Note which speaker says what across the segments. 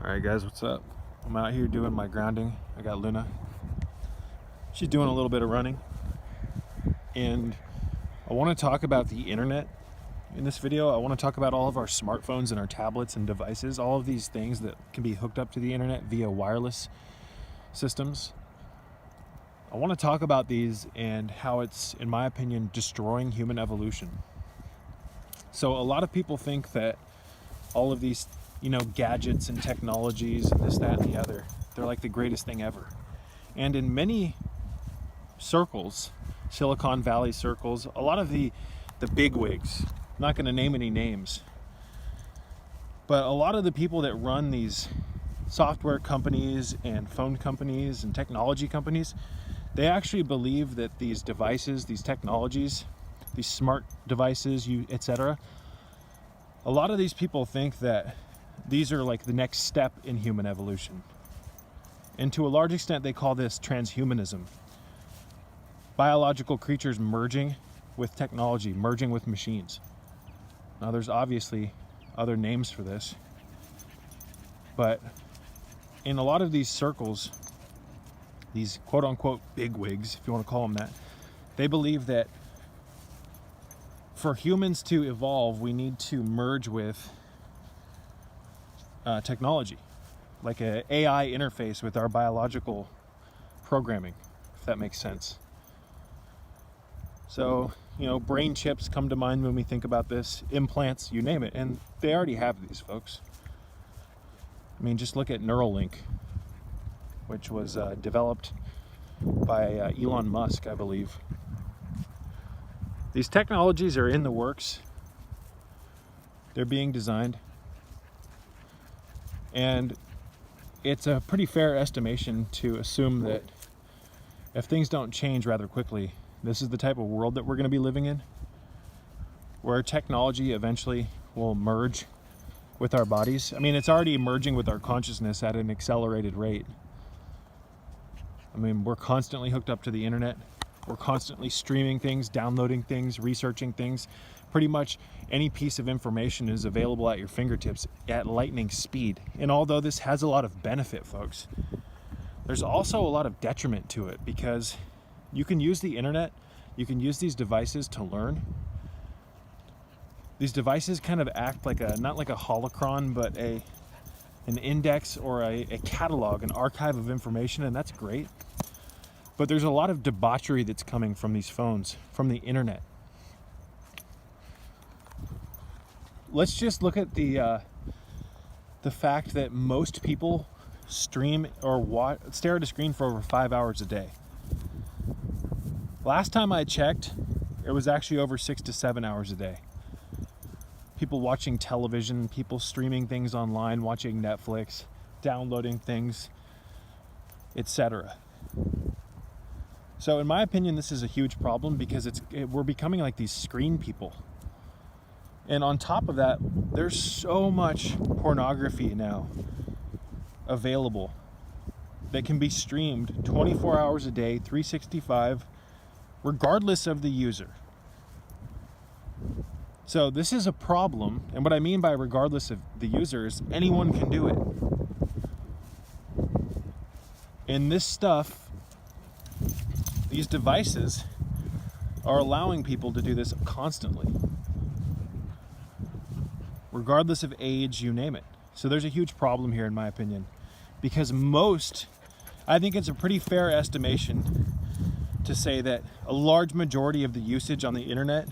Speaker 1: Alright guys, what's up? I'm out here doing my grounding. I got Luna. She's doing a little bit of running. And I want to talk about the internet in this video. I want to talk about all of our smartphones and our tablets and devices, all of these things that can be hooked up to the internet via wireless systems. I want to talk about these and how it's, in my opinion, destroying human evolution. So a lot of people think that all of these gadgets and technologies and this, that, and the other, they're like the greatest thing ever. And in many circles, Silicon Valley circles, a lot of the bigwigs, I'm not going to name any names, but a lot of the people that run these software companies and phone companies and technology companies, they actually believe that these devices, these technologies, these smart devices, etc., a lot of these people think that these are like the next step in human evolution. And to a large extent, they call this transhumanism. Biological creatures merging with technology, merging with machines. Now, there's obviously other names for this, but in a lot of these circles, these quote-unquote bigwigs, if you want to call them that, they believe that for humans to evolve, we need to merge with technology, like an AI interface with our biological programming, if that makes sense. So, brain chips come to mind when we think about this, implants, you name it, and they already have these, folks. I mean, just look at Neuralink, which was developed by Elon Musk, I believe. These technologies are in the works. They're being designed. And it's a pretty fair estimation to assume that if things don't change rather quickly, this is the type of world that we're going to be living in, where technology eventually will merge with our bodies. I mean, it's already merging with our consciousness at an accelerated rate. I mean, we're constantly hooked up to the internet. We're constantly streaming things, downloading things, researching things. Pretty much any piece of information is available at your fingertips at lightning speed. And although this has a lot of benefit, folks, there's also a lot of detriment to it, because you can use the internet, you can use these devices to learn. These devices kind of act like not like a holocron, but an index or a catalog, an archive of information, and that's great. But there's a lot of debauchery that's coming from these phones, from the internet. Let's just look at the fact that most people stream or stare at a screen for over 5 hours a day. Last time I checked, it was actually over 6 to 7 hours a day. People watching television, people streaming things online, watching Netflix, downloading things, etc. So in my opinion, this is a huge problem, because we're becoming like these screen people. And on top of that, there's so much pornography now available that can be streamed 24 hours a day, 365, regardless of the user. So this is a problem, and what I mean by regardless of the user is anyone can do it. And this stuff, these devices, are allowing people to do this constantly, regardless of age, you name it. So there's a huge problem here, in my opinion, because I think it's a pretty fair estimation to say that a large majority of the usage on the internet,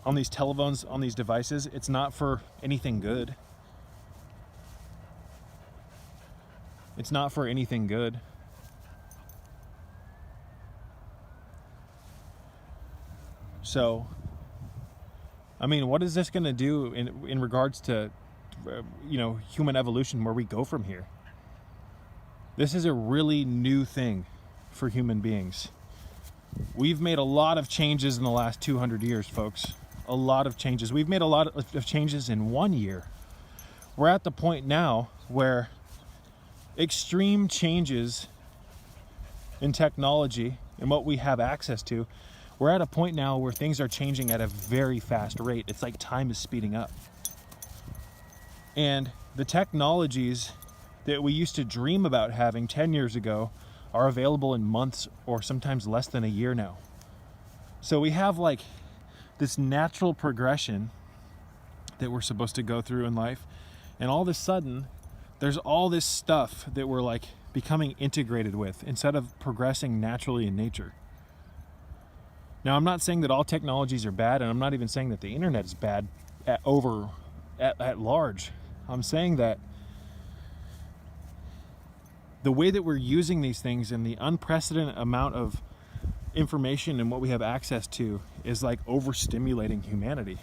Speaker 1: on these telephones, on these devices, it's not for anything good. It's not for anything good. So, I mean, what is this going to do in regards to, human evolution, where we go from here? This is a really new thing for human beings. We've made a lot of changes in the last 200 years, folks. A lot of changes. We've made a lot of changes in 1 year. We're at the point now where extreme changes in technology and what we have access to, we're at a point now where things are changing at a very fast rate. It's like time is speeding up. And the technologies that we used to dream about having 10 years ago are available in months or sometimes less than a year now. So we have like this natural progression that we're supposed to go through in life, and all of a sudden there's all this stuff that we're like becoming integrated with instead of progressing naturally in nature. Now, I'm not saying that all technologies are bad, and I'm not even saying that the internet is bad at large. I'm saying that the way that we're using these things and the unprecedented amount of information and what we have access to is like overstimulating humanity.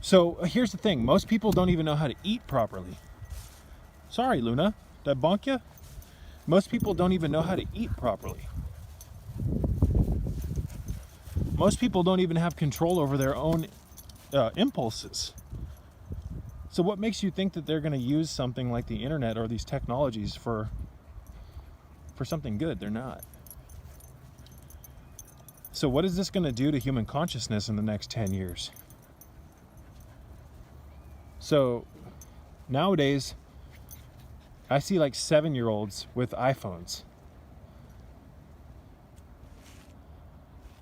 Speaker 1: So here's the thing. Most people don't even know how to eat properly. Sorry, Luna. Did I bonk you? Most people don't even know how to eat properly. Most people don't even have control over their own impulses. So what makes you think that they're going to use something like the internet or these technologies for something good? They're not. So what is this going to do to human consciousness in the next 10 years? So nowadays, I see like 7-year-olds with iPhones.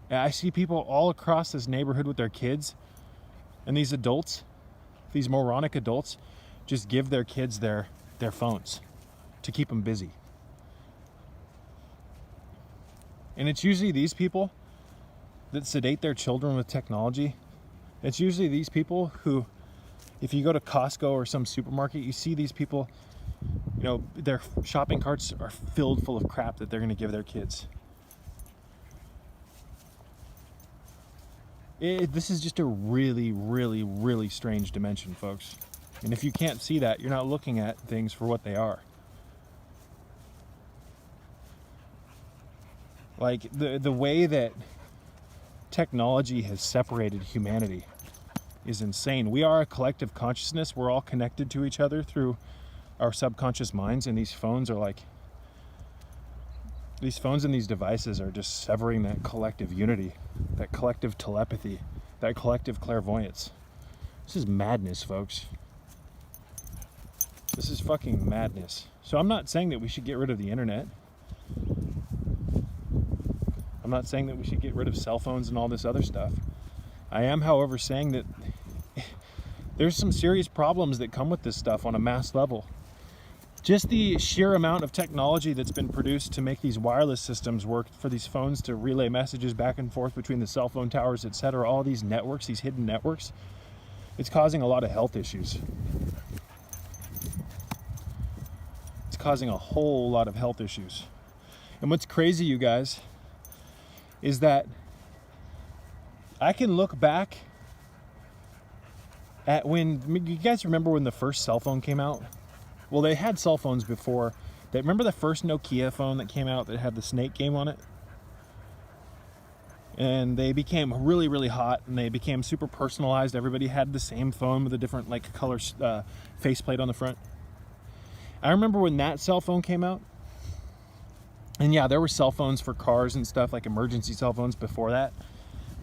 Speaker 1: And I see people all across this neighborhood with their kids, and these adults, these moronic adults, just give their kids their phones to keep them busy. And it's usually these people that sedate their children with technology. It's usually these people who, if you go to Costco or some supermarket, you see these people, you know, their shopping carts are filled full of crap that they're going to give their kids. This is just a really, really, really strange dimension, folks. And if you can't see that, you're not looking at things for what they are. Like the way that technology has separated humanity is insane. We are a collective consciousness. We're all connected to each other through our subconscious minds, and these phones and these devices are just severing that collective unity, that collective telepathy, that collective clairvoyance. This is madness, folks. This is fucking madness. So I'm not saying that we should get rid of the internet. I'm not saying that we should get rid of cell phones and all this other stuff. I am, however, saying that there's some serious problems that come with this stuff on a mass level. Just the sheer amount of technology that's been produced to make these wireless systems work for these phones to relay messages back and forth between the cell phone towers, etc., all these networks, these hidden networks, it's causing a lot of health issues. It's causing a whole lot of health issues. And what's crazy, you guys, is that I can look back at when, you guys remember when the first cell phone came out? Well, they had cell phones before. Remember the first Nokia phone that came out that had the snake game on it? And they became really, really hot, and they became super personalized. Everybody had the same phone with a different like color faceplate on the front. I remember when that cell phone came out. And yeah, there were cell phones for cars and stuff, like emergency cell phones before that.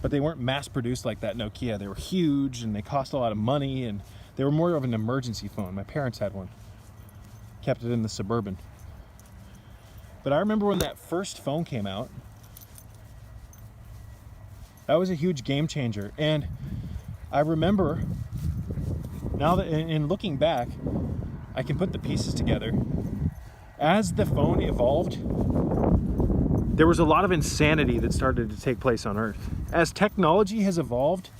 Speaker 1: But they weren't mass produced like that Nokia. They were huge, and they cost a lot of money, and they were more of an emergency phone. My parents had one. Kept it in the Suburban. But I remember when that first phone came out, that was a huge game changer. And I remember, now that in looking back, I can put the pieces together. As the phone evolved, there was a lot of insanity that started to take place on Earth. As technology has evolved,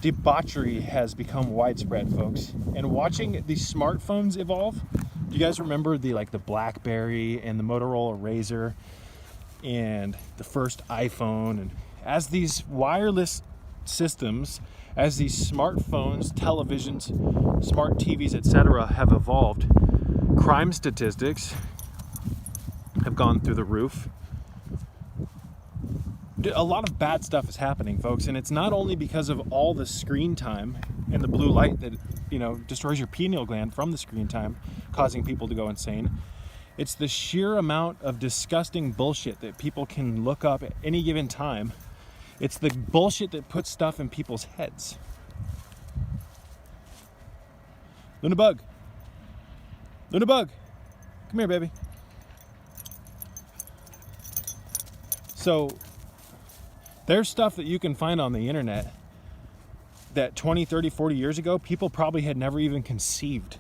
Speaker 1: debauchery has become widespread, folks. And watching these smartphones evolve, you guys remember the BlackBerry and the Motorola Razr and the first iPhone? And as these wireless systems, as these smartphones, televisions, smart TVs, etc., have evolved, crime statistics have gone through the roof. A lot of bad stuff is happening, folks, and it's not only because of all the screen time and the blue light that, you know, destroys your pineal gland from the screen time, causing people to go insane. It's the sheer amount of disgusting bullshit that people can look up at any given time. It's the bullshit that puts stuff in people's heads. Luna Bug. Luna bug, come here, baby. So there's stuff that you can find on the internet that 20, 30, 40 years ago, people probably had never even conceived.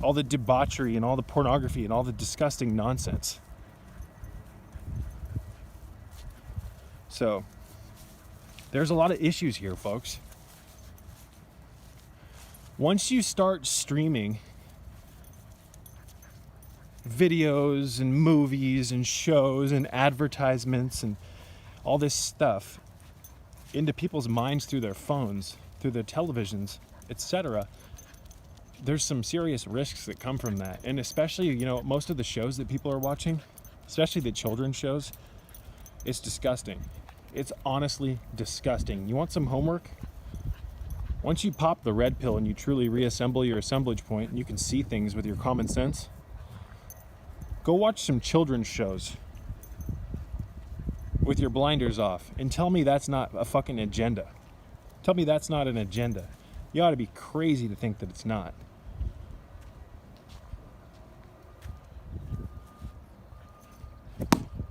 Speaker 1: All the debauchery and all the pornography and all the disgusting nonsense. So there's a lot of issues here, folks. Once you start streaming videos and movies and shows and advertisements and all this stuff into people's minds through their phones, through their televisions, etc., there's some serious risks that come from that. And especially, you know, most of the shows that people are watching, especially the children's shows, it's disgusting. It's honestly disgusting. You want some homework? Once you pop the red pill and you truly reassemble your assemblage point and you can see things with your common sense, go watch some children's shows with your blinders off and tell me that's not a fucking agenda. Tell me that's not an agenda. You ought to be crazy to think that it's not.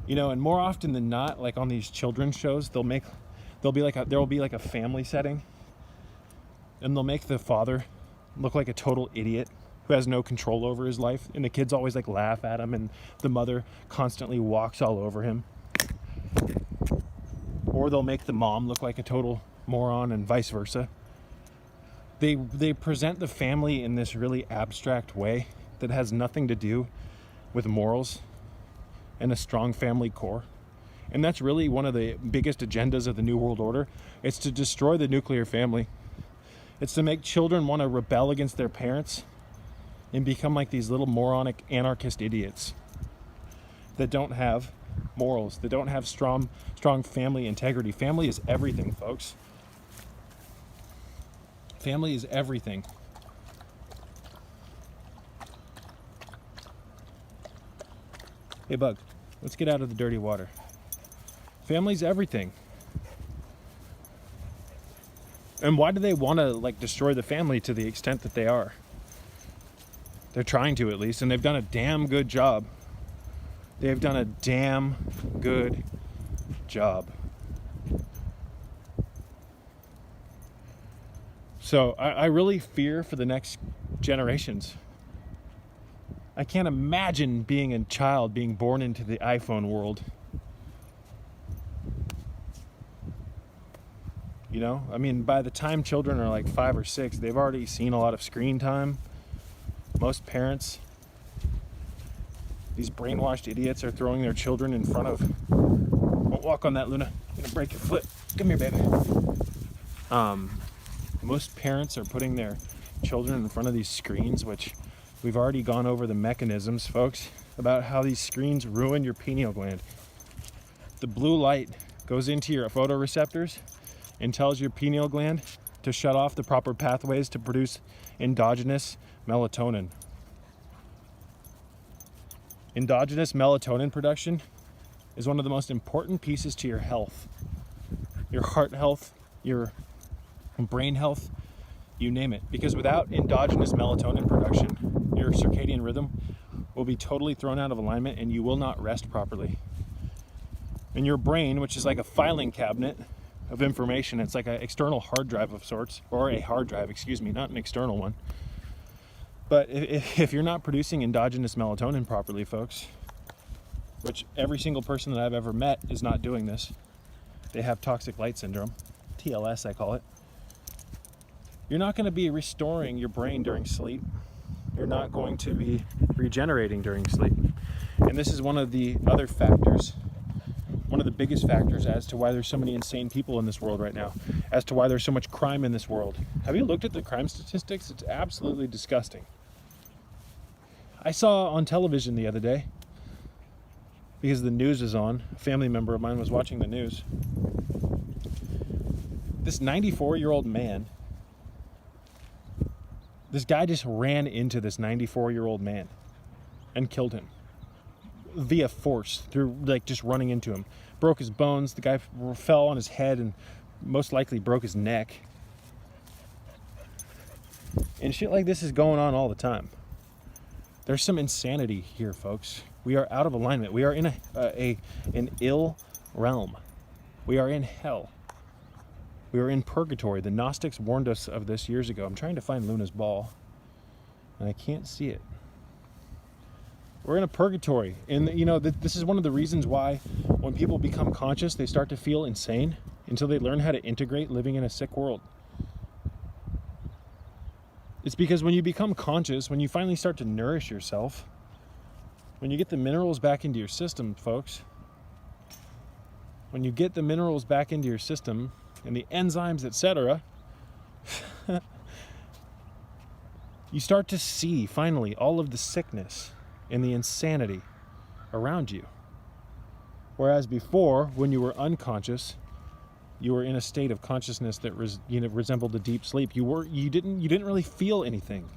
Speaker 1: You know, and more often than not, like on these children's shows, there will be like a family setting, and they'll make the father look like a total idiot who has no control over his life, and the kids always like laugh at him, and the mother constantly walks all over him. Or they'll make the mom look like a total moron, and vice versa. They present the family in this really abstract way that has nothing to do with morals and a strong family core. And that's really one of the biggest agendas of the New World Order. It's to destroy the nuclear family. It's to make children want to rebel against their parents and become like these little moronic anarchist idiots that don't have morals, that don't have strong family integrity. Family is everything, folks. Family is everything. Hey, bug, let's get out of the dirty water. Family's everything. And why do they want to like destroy the family to the extent that they are? They're trying to, at least, and they've done a damn good job. They've done a damn good job. So I really fear for the next generations. I can't imagine being a child being born into the iPhone world. You know, I mean, by the time children are like 5 or 6, they've already seen a lot of screen time. Most parents, these brainwashed idiots, are throwing their children in front of... Don't walk on that, Luna. You're gonna break your foot. Come here, baby. Most parents are putting their children in front of these screens, which we've already gone over the mechanisms, folks, about how these screens ruin your pineal gland. The blue light goes into your photoreceptors and tells your pineal gland to shut off the proper pathways to produce endogenous melatonin. Endogenous melatonin production is one of the most important pieces to your health. Your heart health, your brain health, you name it. Because without endogenous melatonin production, your circadian rhythm will be totally thrown out of alignment and you will not rest properly. And your brain, which is like a filing cabinet of information, it's like an external hard drive of sorts, or a hard drive, excuse me, not an external one. But if you're not producing endogenous melatonin properly, folks, which every single person that I've ever met is not doing this, they have toxic light syndrome, TLS I call it. You're not going to be restoring your brain during sleep. You're not going to be regenerating during sleep. And this is one of the other factors, one of the biggest factors as to why there's so many insane people in this world right now, as to why there's so much crime in this world. Have you looked at the crime statistics? It's absolutely disgusting. I saw on television the other day, because the news is on, a family member of mine was watching the news. This 94-year-old man, this guy just ran into this 94-year-old man and killed him via force, through like just running into him. Broke his bones, the guy fell on his head and most likely broke his neck. And shit like this is going on all the time. There's some insanity here, folks. We are out of alignment. We are in an ill realm. We are in hell. We are in purgatory. The Gnostics warned us of this years ago. I'm trying to find Luna's ball, and I can't see it. We're in a purgatory. And, you know, this is one of the reasons why when people become conscious, they start to feel insane until they learn how to integrate living in a sick world. It's because when you become conscious, when you finally start to nourish yourself, when you get the minerals back into your system, folks, when you get the minerals back into your system and the enzymes, etc., you start to see finally all of the sickness and the insanity around you. Whereas before, when you were unconscious, you were in a state of consciousness that resembled a deep sleep. You didn't really feel anything.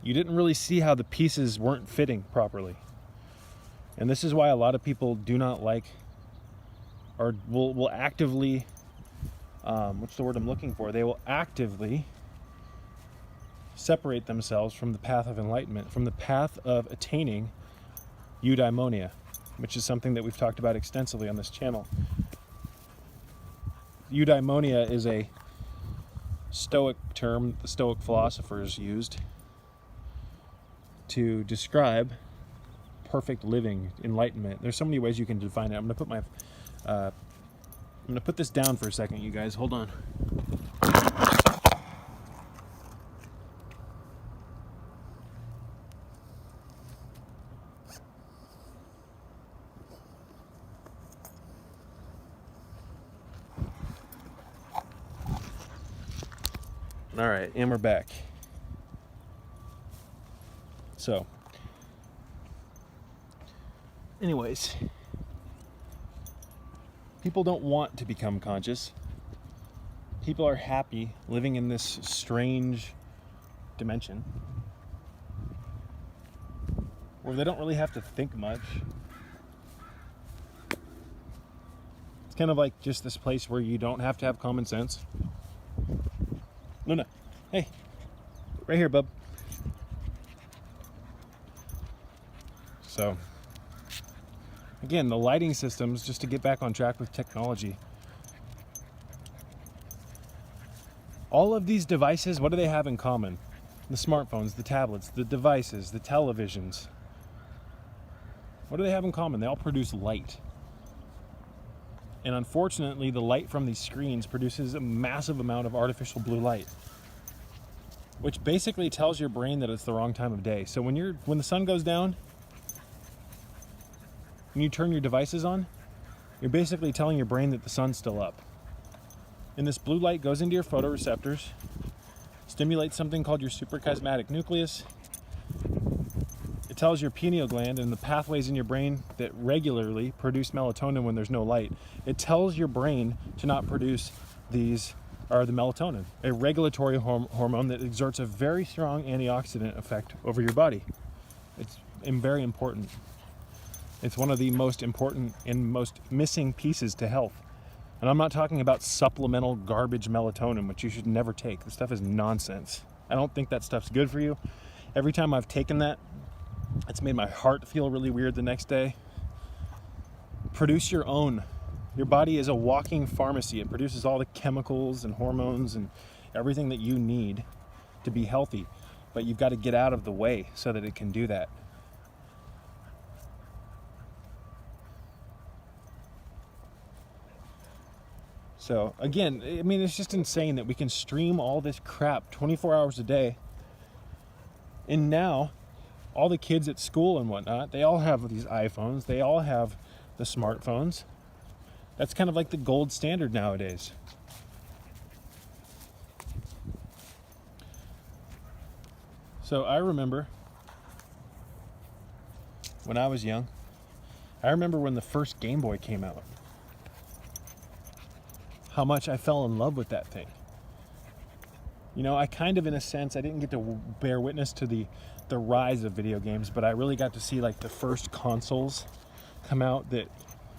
Speaker 1: You didn't really see how the pieces weren't fitting properly. And this is why a lot of people do not like, or will actively, what's the word I'm looking for? They will actively separate themselves from the path of enlightenment, from the path of attaining eudaimonia, which is something that we've talked about extensively on this channel. Eudaimonia is a Stoic term the Stoic philosophers used to describe perfect living, enlightenment. There's so many ways you can define it. I'm gonna put this down for a second, you guys. Hold on. All right, and we're back. So, anyways, people don't want to become conscious. People are happy living in this strange dimension where they don't really have to think much. It's kind of like just this place where you don't have to have common sense. Luna, hey, right here, bub. So, again, the lighting systems, just to get back on track with technology. All of these devices, what do they have in common? The smartphones, the tablets, the devices, the televisions. What do they have in common? They all produce light. And unfortunately, the light from these screens produces a massive amount of artificial blue light, which basically tells your brain that it's the wrong time of day. So when the sun goes down, when you turn your devices on, you're basically telling your brain that the sun's still up. And this blue light goes into your photoreceptors, stimulates something called your suprachiasmatic nucleus. It tells your pineal gland and the pathways in your brain that regularly produce melatonin when there's no light. It tells your brain to not produce the melatonin, a regulatory hormone that exerts a very strong antioxidant effect over your body. It's very important. It's one of the most important and most missing pieces to health. And I'm not talking about supplemental garbage melatonin, which you should never take. This stuff is nonsense. I don't think that stuff's good for you. Every time I've taken that, it's made my heart feel really weird the next day. Produce your own. Your body is a walking pharmacy. It produces all the chemicals and hormones and everything that you need to be healthy. But you've got to get out of the way so that it can do that. So again, I mean, it's just insane that we can stream all this crap 24 hours a day. And now, all the kids at school and whatnot, they all have these iPhones. They all have the smartphones. That's kind of like the gold standard nowadays. So I remember when I was young, I remember when the first Game Boy came out, how much I fell in love with that thing. You know, I kind of, in a sense, I didn't get to bear witness to the rise of video games, but I really got to see like the first consoles come out that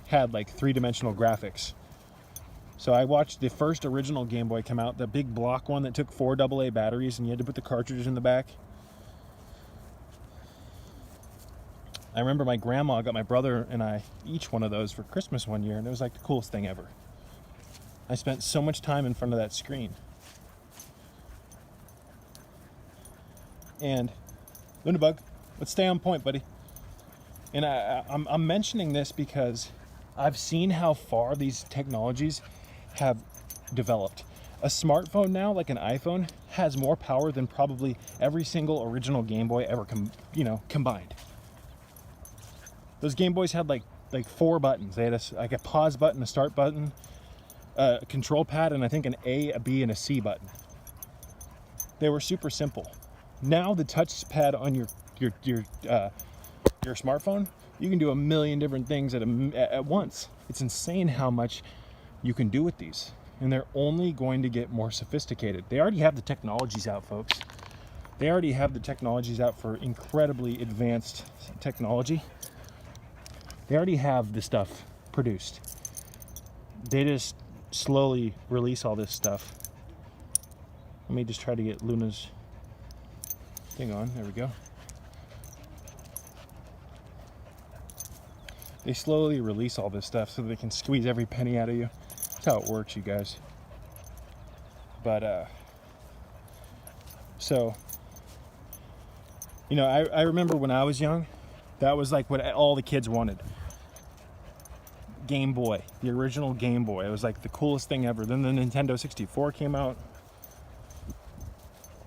Speaker 1: had like three-dimensional graphics. So I watched the first original Game Boy come out, the big block one that took 4 AA batteries and you had to put the cartridges in the back. I remember my grandma got my brother and I each one of those for Christmas one year, and it was like the coolest thing ever. I spent so much time in front of that screen. And Lunabug, let's stay on point, buddy. And I'm mentioning this because I've seen how far these technologies have developed. A smartphone now, like an iPhone, has more power than probably every single original Game Boy ever combined. Those Game Boys had like 4 buttons. They had a pause button, a start button, a control pad, and I think an A, a B, and a C button. They were super simple. Now the touch pad on your smartphone, you can do a million different things at once. It's insane how much you can do with these, and they're only going to get more sophisticated. They already have the technologies out, folks. They already have the technologies out for incredibly advanced technology. They already have the stuff produced. They just slowly release all this stuff. Let me just try to get Luna's thing on. There we go. They slowly release all this stuff so they can squeeze every penny out of you. That's how it works, you guys. But so, I remember when I was young, that was like what all the kids wanted. Game Boy, the original Game Boy. It was like the coolest thing ever. Then the Nintendo 64 came out.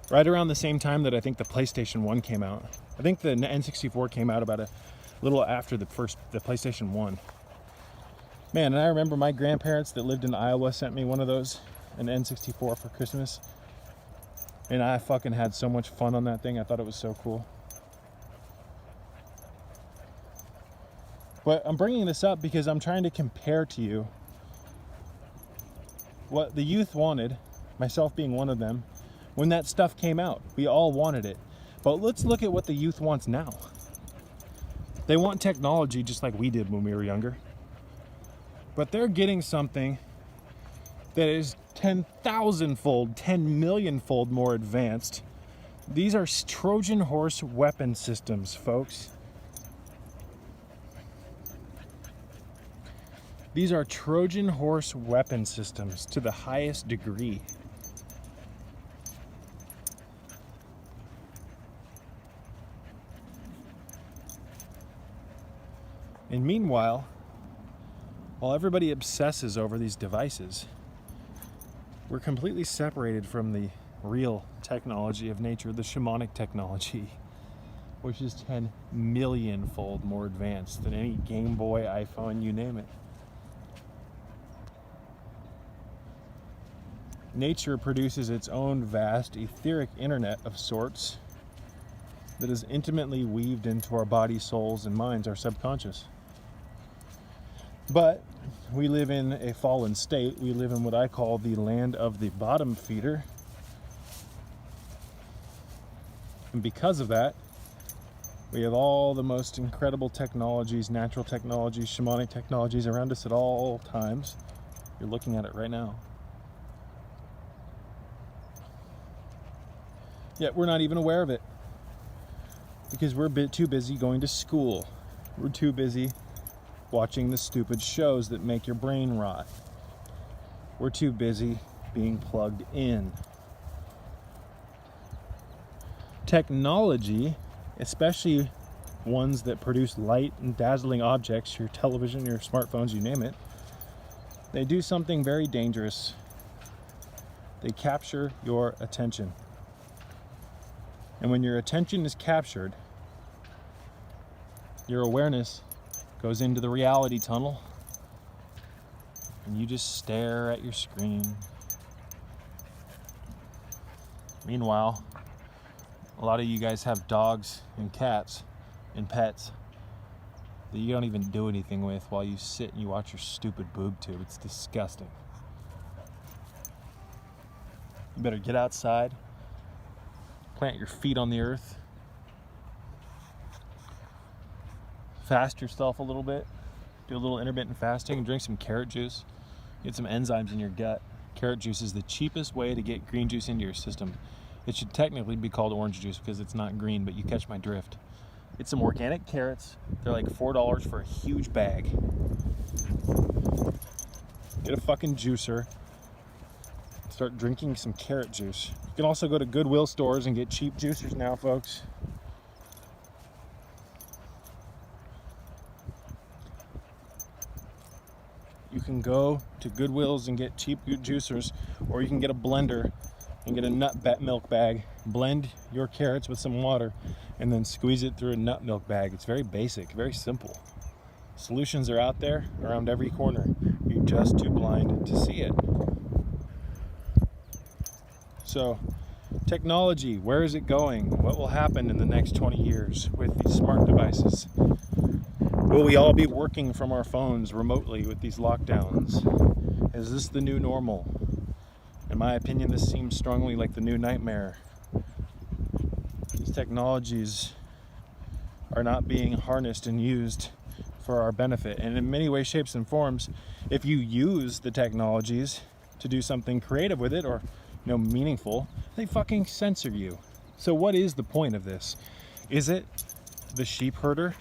Speaker 1: Right around the same time that I think the PlayStation 1 came out. I think the N64 came out about a little after the PlayStation 1. Man, and I remember my grandparents that lived in Iowa sent me one of those, an N64 for Christmas. And I fucking had so much fun on that thing. I thought it was so cool. But I'm bringing this up because I'm trying to compare to you what the youth wanted, myself being one of them, when that stuff came out. We all wanted it. But let's look at what the youth wants now. They want technology just like we did when we were younger. But they're getting something that is 10,000-fold, 10 million-fold more advanced. These are Trojan horse weapon systems, folks. These are Trojan horse weapon systems to the highest degree. And meanwhile, while everybody obsesses over these devices, we're completely separated from the real technology of nature, the shamanic technology, which is 10 million-fold more advanced than any Game Boy, iPhone, you name it. Nature produces its own vast etheric internet of sorts that is intimately weaved into our bodies, souls, and minds, our subconscious. But we live in a fallen state. We live in what I call the land of the bottom feeder. And because of that, we have all the most incredible technologies, natural technologies, shamanic technologies around us at all times. You're looking at it right now. Yet we're not even aware of it. Because we're a bit too busy going to school. We're too busy watching the stupid shows that make your brain rot. We're too busy being plugged in. Technology, especially ones that produce light and dazzling objects, your television, your smartphones, you name it, they do something very dangerous. They capture your attention. And when your attention is captured, your awareness goes into the reality tunnel, and you just stare at your screen. Meanwhile, a lot of you guys have dogs and cats and pets that you don't even do anything with while you sit and you watch your stupid boob tube. It's disgusting. You better get outside, plant your feet on the earth, fast yourself a little bit, do a little intermittent fasting, and drink some carrot juice. Get some enzymes in your gut. Carrot juice is the cheapest way to get green juice into your system. It should technically be called orange juice because it's not green, but you catch my drift. Get some organic carrots. They're like $4 for a huge bag. Get a fucking juicer. Start drinking some carrot juice. You can also go to Goodwill stores and get cheap juicers now, folks. You can go to Goodwills and get cheap juicers, or you can get a blender and get a nut milk bag. Blend your carrots with some water and then squeeze it through a nut milk bag. It's very basic, very simple. Solutions are out there around every corner. You're just too blind to see it. So, technology, where is it going? What will happen in the next 20 years with these smart devices? Will we all be working from our phones remotely with these lockdowns? Is this the new normal? In my opinion, this seems strongly like the new nightmare. These technologies are not being harnessed and used for our benefit. And in many ways, shapes, and forms, if you use the technologies to do something creative with it or meaningful, they fucking censor you. So what is the point of this? Is it the sheep herder?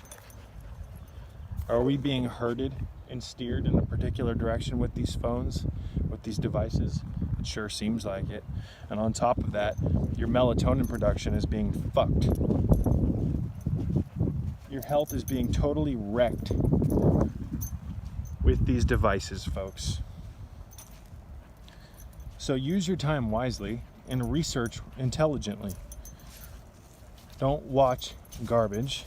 Speaker 1: Are we being herded and steered in a particular direction with these phones, with these devices? It sure seems like it. And on top of that, your melatonin production is being fucked. Your health is being totally wrecked with these devices, folks. So use your time wisely and research intelligently. Don't watch garbage.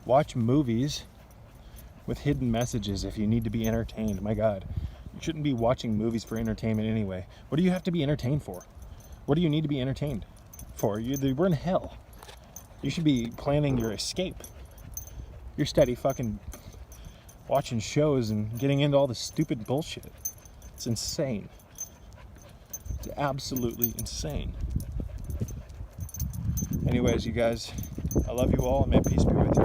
Speaker 1: Watch movies with hidden messages if you need to be entertained. My God, you shouldn't be watching movies for entertainment anyway. What do you have to be entertained for? What do you need to be entertained for? We're in hell. You should be planning your escape. You're steady fucking watching shows and getting into all this stupid bullshit. It's insane. It's absolutely insane. Anyways, you guys, I love you all, and may peace be with you.